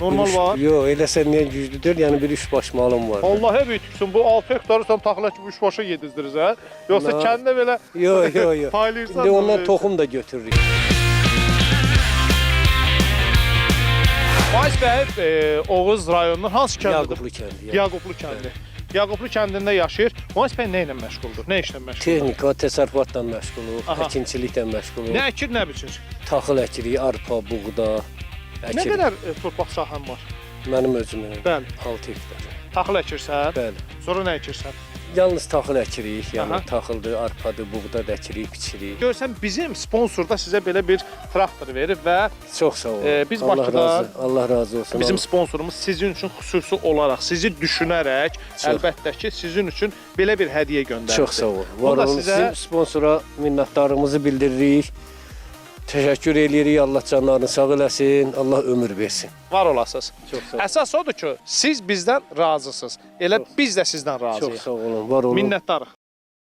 Normal var. Yox, elə səndən güclüdür, yəni bir 3 baş malım var. Allah'a büyütüksün. Bu 6 hektarı sen taxıl əkib 3 başa yedizdirir ha? Yoxsa Na- kəndə belə Yox. paylayırsan. İndi ondan toxum da götürürük. Vaiz bəy Oğuz rayonunun hansı kəndidir? Yaqublu kəndi. Yaqublu kəndi. Yaqublu kəndində yaşayır. Vaiz bəy nə ilə məşğuldur? Nə işlə məşğuldur? Texnika, təsərrüfatla məşğuluq, Aha. əkinçiliklə məşğuluq. Nə əkir, nə biçir? Taxıl əkirik, arpa, buğda Nə əkirik. qədər torpaq sahən var? Mənim özümün Bəli. 6 hektar. Taxıl əkirsən, Bəli. sonra nə əkirsən? Yalnız taxıl əkirik, yəni Aha. taxıldır, arpadır, buğda da əkirik, biçirik. Görsən bizim sponsor da sizə belə bir traktor verib və Çox sağ olun. Biz Allah Bakıda- razı, Allah razı olsun. bizim sponsorumuz sizin üçün xüsusi olaraq sizi düşünərək Çox. əlbəttə ki, sizin üçün belə bir hədiyyə göndərdi. Çox sağ olun. Bunu da Var olun. sizə- Sizin sponsora minnətdarlığımızı bildiririk. Təşəkkür edirik. Allah canlarını sağ eləsin. Allah ömür versin. Var olasınız. Çox sağ olun. Əsas odur ki, siz bizdən razısınız. Elə biz də sizdən Çox razıyıq. sağ olun. Var olun. Minnətdarıq.